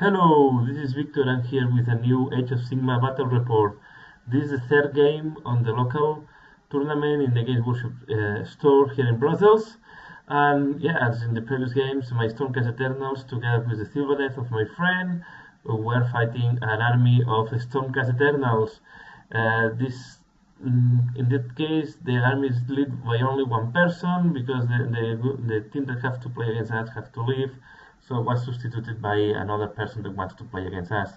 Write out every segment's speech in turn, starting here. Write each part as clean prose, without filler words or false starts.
Hello, this is Victor. I'm here with a new Age of Sigma battle report. This is the third game on the local tournament in the Games Workshop store here in Brussels. And yeah, as in the previous games, my Stormcast Eternals, together with the Sylvaneth of my friend, were fighting an army of Stormcast Eternals. In that case, the army is led by only one person because the team that have to play against us have to leave. So it was substituted by another person that wants to play against us.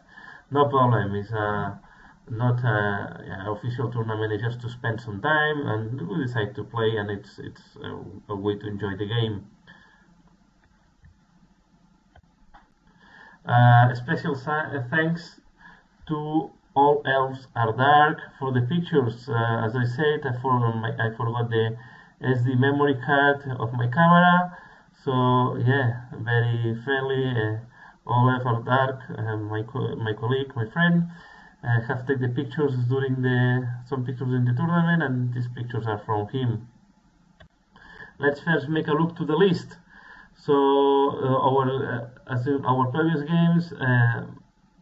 No problem. It's not an official tournament. It's just to spend some time, and we decide to play, and it's a way to enjoy the game. Special thanks to All Elves Are Dark for the pictures. As I said, I forgot the SD memory card of my camera. So yeah, very friendly. All Elves Are Dark, my colleague, my friend, have taken the pictures during some pictures in the tournament, and these pictures are from him. Let's first make a look to the list. So as in our previous games,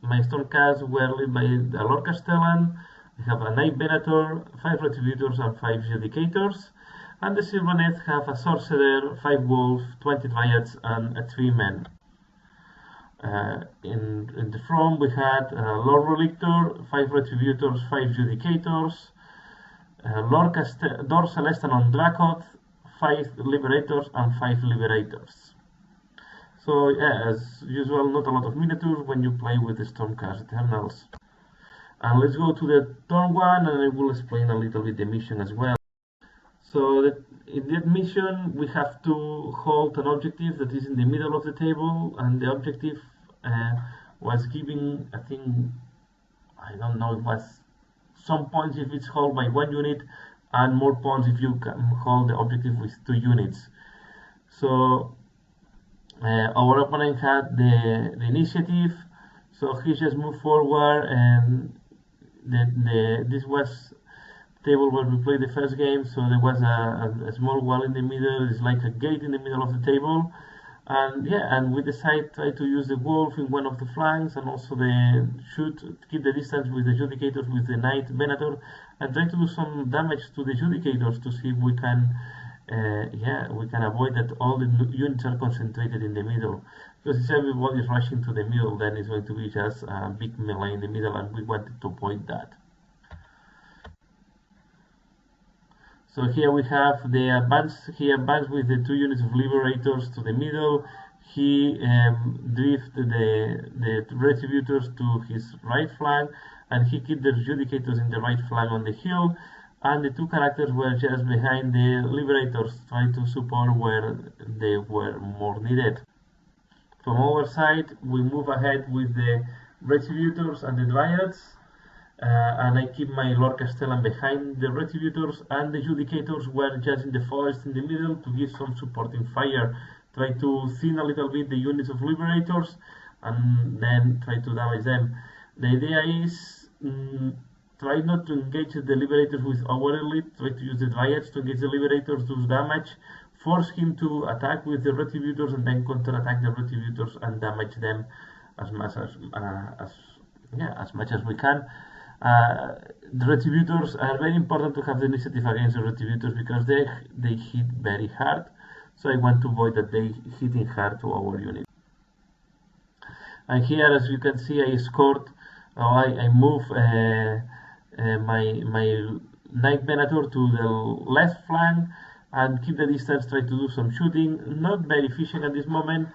my Stormcast were led by the Lord Castellan. We have a Knight Venator, 5 Retributors and 5 Judicators. And the Sylvaneth have a Sorcerer, 5 Wolves, 20 Dryads and 3 Men. In the front we had Lord Relictor, 5 Retributors, 5 Judicators, Lord Celestin on Dracoth, 5 Liberators and 5 Liberators. So yeah, as usual, not a lot of miniatures when you play with the Stormcast Eternals. And let's go to the turn 1, and I will explain a little bit the mission as well. So in that mission we have to hold an objective that is in the middle of the table, and the objective was giving, I think, I don't know, it was some points if it's held by 1 unit, and more points if you can hold the objective with 2 units. So our opponent had the initiative, so he just moved forward, and this was table where we played the first game. So there was a small wall in the middle. It's like a gate in the middle of the table, and yeah, and we decided try to use the wolf in one of the flanks, and also keep the distance with the Judicators with the Knight Venator, and try to do some damage to the Judicators to see if we can avoid that all the units are concentrated in the middle. Because if everybody is rushing to the middle, then it's going to be just a big melee in the middle, and we wanted to avoid that. So here we have the advance. He advanced with the 2 units of Liberators to the middle. He drifted the Retributors to his right flank, and he kept the Judicators in the right flank on the hill. And the 2 characters were just behind the Liberators, trying to support where they were more needed. From our side, we move ahead with the Retributors and the Dryads. And I keep my Lord Castellan behind the Retributors, and the Judicators were just in the forest in the middle to give some supporting fire, try to thin a little bit the units of Liberators, and then try to damage them. The idea is try not to engage the Liberators with our elite, try to use the Dryads to engage the Liberators, do damage, force him to attack with the Retributors, and then counter-attack the Retributors and damage them as much as we can. The Retributors are very important to have the initiative against the Retributors because they hit very hard, so I want to avoid that they hitting hard to our unit. And here, as you can see, I scored. I move my Knight Venator to the left flank and keep the distance. Try to do some shooting. Not very efficient at this moment.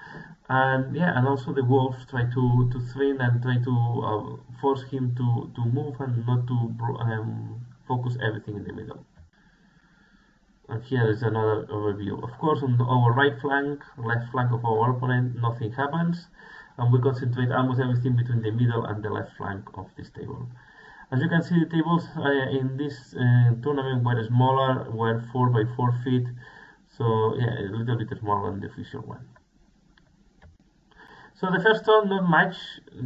And yeah, and also the wolves try to train and try to force him to move and not to focus everything in the middle. And here is another overview. Of course, on our right flank, left flank of our opponent, nothing happens, and we concentrate almost everything between the middle and the left flank of this table. As you can see, the tables in this tournament were smaller, were 4 by 4 feet, so yeah, a little bit smaller than the official one. So the first turn, not much,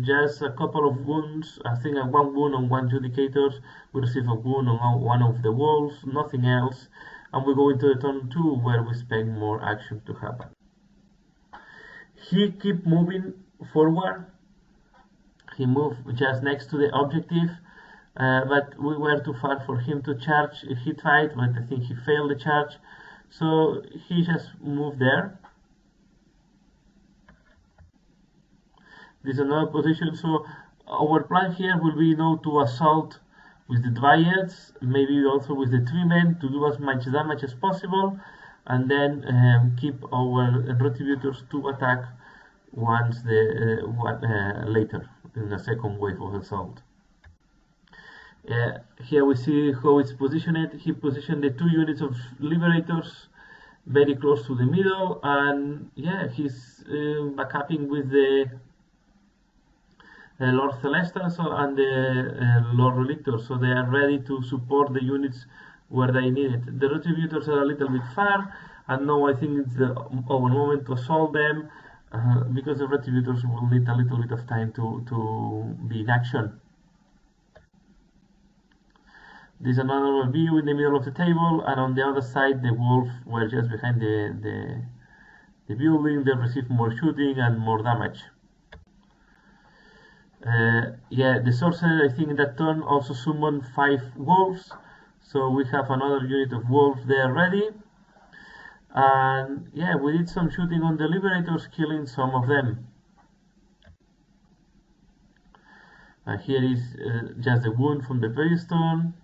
just a couple of wounds. I think 1 wound on 1 Judicators. We receive a wound on 1 of the Wolves, nothing else. And we go into the turn 2 where we expect more action to happen. He keep moving forward He moved just next to the objective, but we were too far for him to charge a hit fight, but I think he failed the charge, so he just moved there. This is another position, so our plan here will be now to assault with the Dryads, maybe also with the 3 men, to do as much damage as possible, and then keep our Retributors to attack once later in the second wave of assault. Here we see how it's positioned. He positioned the 2 units of Liberators very close to the middle, and yeah, he's backupping with the Lord Celestial and the Lord Relictor, so they are ready to support the units where they need it. The Retributors are a little bit far, and now I think it's our moment to assault them, because the Retributors will need a little bit of time to be in action. This is another view in the middle of the table, and on the other side the wolf were just behind the building. They receive more shooting and more damage. Yeah, the sorcerer, I think in that turn also summoned 5 wolves, so we have another unit of wolves there ready. And yeah, we did some shooting on the Liberators, killing some of them. Here is just the wound from the Veilstone.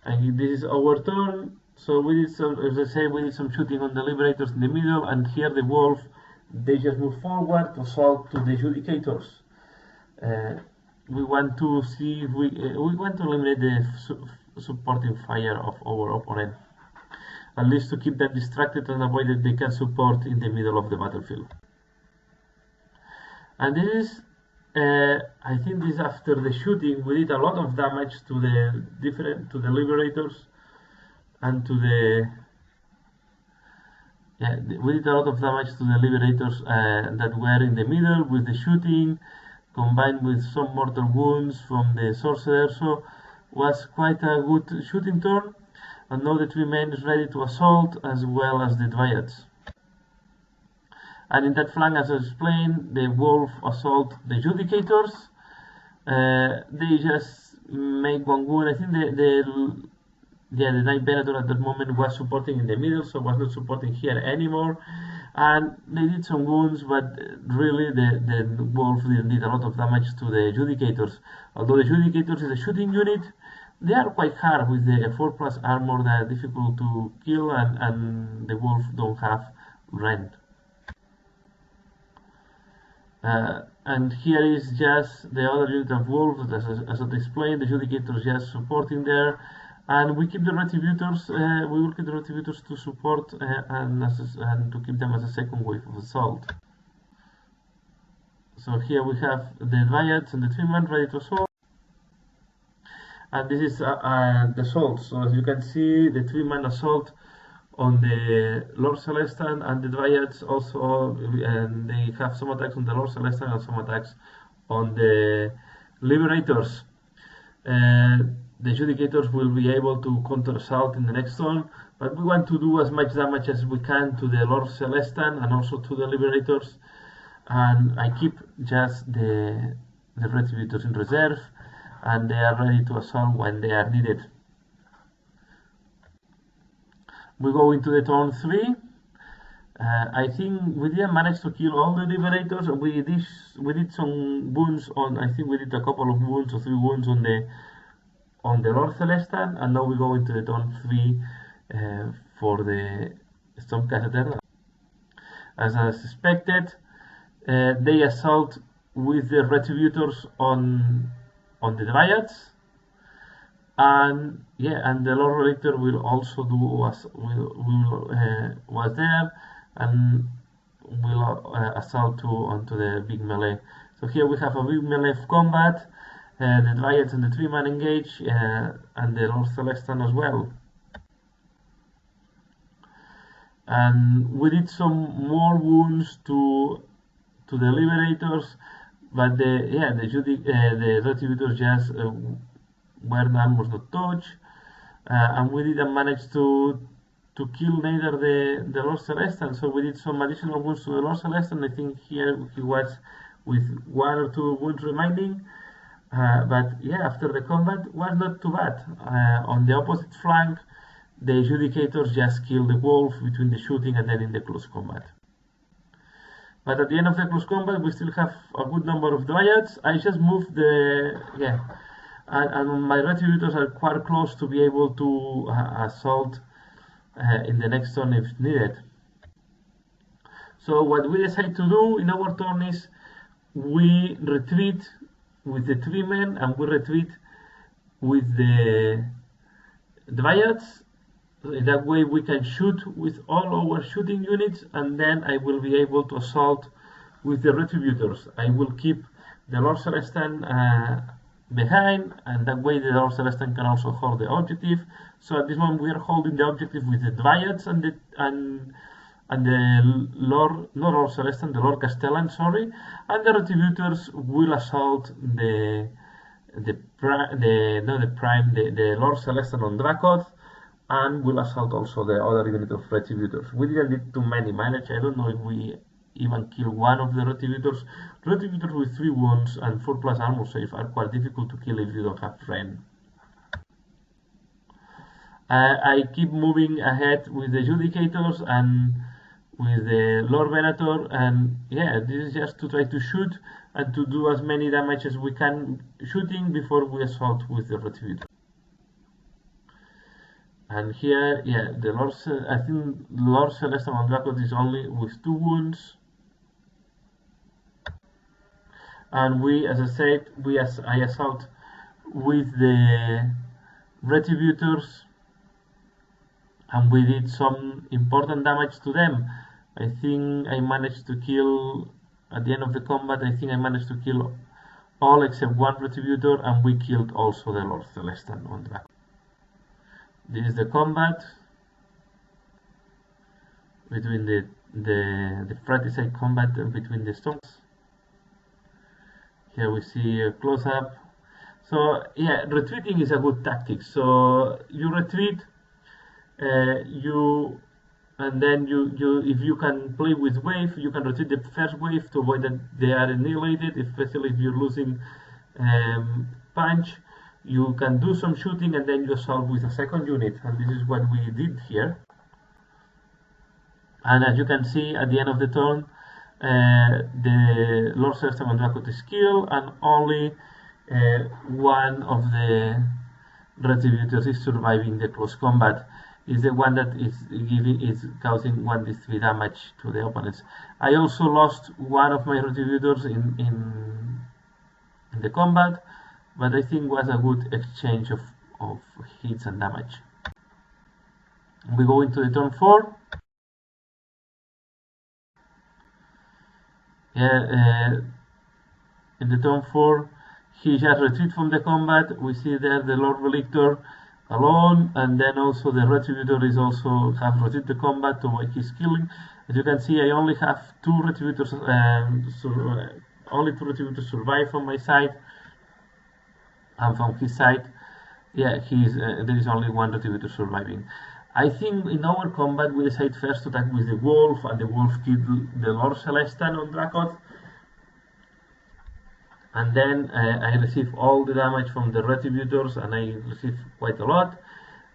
And this is our turn, so we did some, as I say, we did some shooting on the Liberators in the middle, and here the wolf, they just move forward to assault to the Judicators. We want to see if we want to eliminate the supporting fire of our opponent, at least to keep them distracted and avoid that they can support in the middle of the battlefield. And this is, I think this after the shooting, we did a lot of damage to the Liberators and to the we did a lot of damage to the Liberators that were in the middle with the shooting, combined with some mortal wounds from the Sorcerer, so was quite a good shooting turn. And now the 3 men is ready to assault, as well as the Dryads. And in that flank, as I explained, the wolf assault the Judicators. They just make 1 wound. I think the Knight Venator at that moment was supporting in the middle, so was not supporting here anymore. And they did some wounds, but really the wolf did a lot of damage to the Judicators. Although the Judicators is a shooting unit, they are quite hard with the 4+ armor. They are difficult to kill, and the wolf don't have rend. And here is just the other unit of wolves, as I explained, the Judicators just supporting there. And we keep the Retributors, we will keep the Retributors to support and to keep them as a second wave of assault. So here we have the Dryads and the 3 men ready to assault. And this is the assault. So as you can see, the 3 men assault on the Lord Celestial and the Dryads also, and they have some attacks on the Lord Celestial and some attacks on the Liberators. The Judicators will be able to counter assault in the next turn, but we want to do as much damage as we can to the Lord Celestial and also to the Liberators. And I keep just the Retributors in reserve, and they are ready to assault when they are needed. We go into the turn 3. I think we didn't manage to kill all the Liberators. We did some wounds on. I think we did a couple of wounds or 3 wounds on the Lord Celestial, and now we go into the turn 3 for the Stormcast Eternals. As I suspected, they assault with the Retributors on the Dryads, and the Lord Relictor will also do was there and will assault onto the big melee. So here we have a big melee combat. The Dryads and the 3 men engage, and the Lord Celestial as well. And we did some more wounds to the Liberators, but the Retributors just where the armor was not touched, and we didn't manage to kill neither the Lord Celestial, so we did some additional wounds to the Lord Celestial. I think here he was with 1 or 2 wounds remaining. But yeah, after the combat was not too bad. On the opposite flank, the Adjudicators just killed the wolf between the shooting and then in the close combat. But at the end of the close combat, we still have a good number of Dryads. I just moved and my Retributors are quite close to be able to assault in the next turn if needed. So what we decide to do in our turn is we retreat with the 3 men and we retreat with the Dryads. In that way we can shoot with all our shooting units, and then I will be able to assault with the Retributors. I will keep the Lord Celestan behind, and that way the Lord Celestan can also hold the objective. So at this moment we are holding the objective with the Dryads and the Lord, not Lord Celestan, the Lord Castellan, sorry, and the Retributors will assault the Lord Celestan on Dracoth, and will assault also the other unit of Retributors. We didn't need too many manage. I don't know if we even kill one of the Retributors. Retributors with 3 wounds and 4+ armor save are quite difficult to kill if you don't have Ren. I keep moving ahead with the Adjudicators and with the Lord Venator, and yeah, this is just to try to shoot and to do as many damage as we can shooting before we assault with the Retributor. And here, yeah, I think Lord Celestan on Dracoth is only with 2 wounds. And we, as I said, I assault with the Retributors, and we did some important damage to them. I think I managed to kill, at the end of the combat, I think I managed to kill all except 1 Retributor, and we killed also the Lord Celestan on Dracoth. This is the combat between the fratricide combat between the Storms. Here we see a close-up. So yeah, retreating is a good tactic. So you retreat, and then if you can play with wave, you can retreat the first wave to avoid that they are annihilated, especially if you're losing punch. You can do some shooting and then you assault with a second unit, and this is what we did here. And as you can see, at the end of the turn, the Lord Celestan on Dracoth is killed, and only one of the Retributors is surviving the close combat. Is the one that is causing 1d3 damage to the opponents. I also lost one of my Retributors in the combat, but I think was a good exchange of hits and damage. We go into the turn 4. Yeah, in the turn 4, he just retreat from the combat. We see there the Lord Relictor alone, and then also the Retributor is also have retreat the combat to avoid his killing. As you can see, I only have 2 Retributors, only 2 Retributors survive from my side. And from his side, yeah, there is only 1 Retributor surviving. I think in our combat we decided first to attack with the wolf, and the wolf killed the Lord Celestan on Dracoth. And then I received all the damage from the Retributors, and I received quite a lot.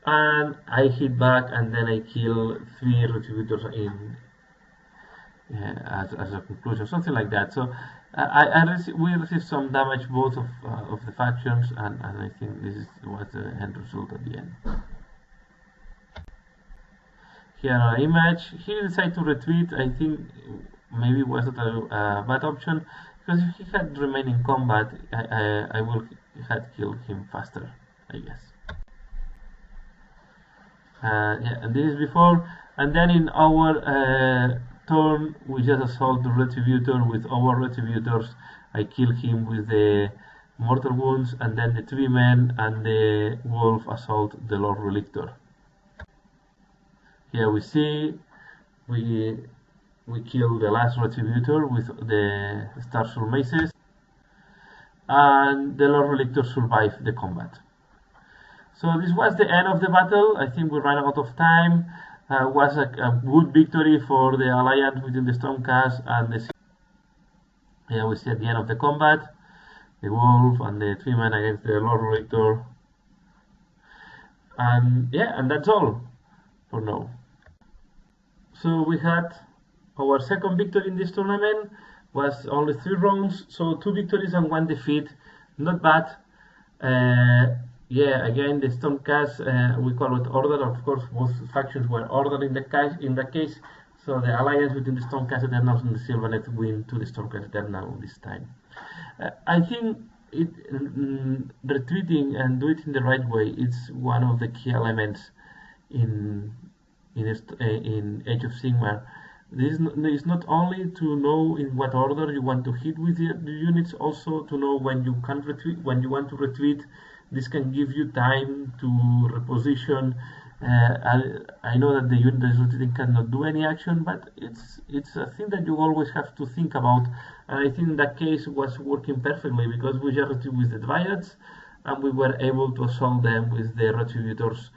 And I hit back, and then I killed 3 Retributors as a conclusion, something like that. So we received some damage both of the factions, and I think this was the end result at the end. Here our image. He decided to retreat. I think maybe it wasn't a bad option, because if he had remained in combat, I would have killed him faster, I guess. Yeah, and this is before, and then in our turn we just assault the Retributor with our Retributors. I kill him with the mortal wounds, and then the 3 men and the wolf assault the Lord Relictor. Here we see we kill the last Retributor with the Starsoul Maces, and the Lord Relictor survived the combat. So this was the end of the battle. I think we ran out of time. Was a good victory for the alliance between the Stormcast and the Here we see at the end of the combat, the wolf and the 3-man against the Lord Rector. And yeah, and that's all for now. So we had our second victory in this tournament, was only 3 rounds, so 2 victories and 1 defeat. Not bad. Yeah, again, the Stormcast, we call it order. Of course, both factions were ordered in that case. So the alliance between the Stormcast Eternals and the Sylvaneth win to the Stormcast Eternals this time. I think retreating and do it in the right way is one of the key elements in Age of Sigmar. This is not only to know in what order you want to hit with the units, also to know when you can retreat, when you want to retreat. This can give you time to reposition. I know that the unit that is retreating cannot do any action, but it's a thing that you always have to think about. And I think in that case it was working perfectly, because we just retreated with the Dryads and we were able to assault them with the Retributors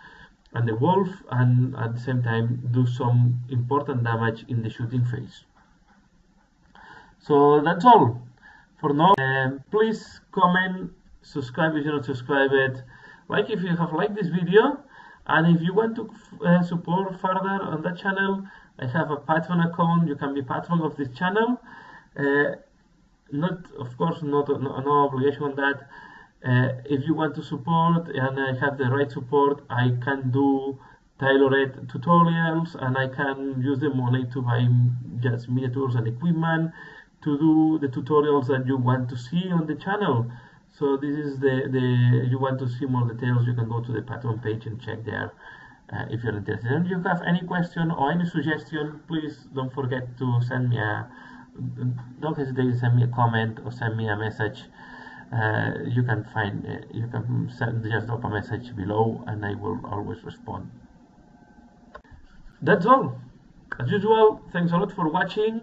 and the wolf, and at the same time do some important damage in the shooting phase. So that's all for now. Please comment, subscribe if you're not subscribed, like if you have liked this video, and if you want to support further on that channel, I have a Patreon account. You can be patron of this channel. Of course, no obligation on that. If you want to support and I have the right support, I can do tailored tutorials, and I can use the money to buy just miniatures and equipment to do the tutorials that you want to see on the channel. So this is if you want to see more details, you can go to the Patreon page and check there if you're interested. And if you have any question or any suggestion, please don't forget to send me don't hesitate to send me a comment or send me a message. You can just drop a message below and I will always respond. That's all. As usual, thanks a lot for watching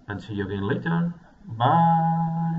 and see you again later. Bye.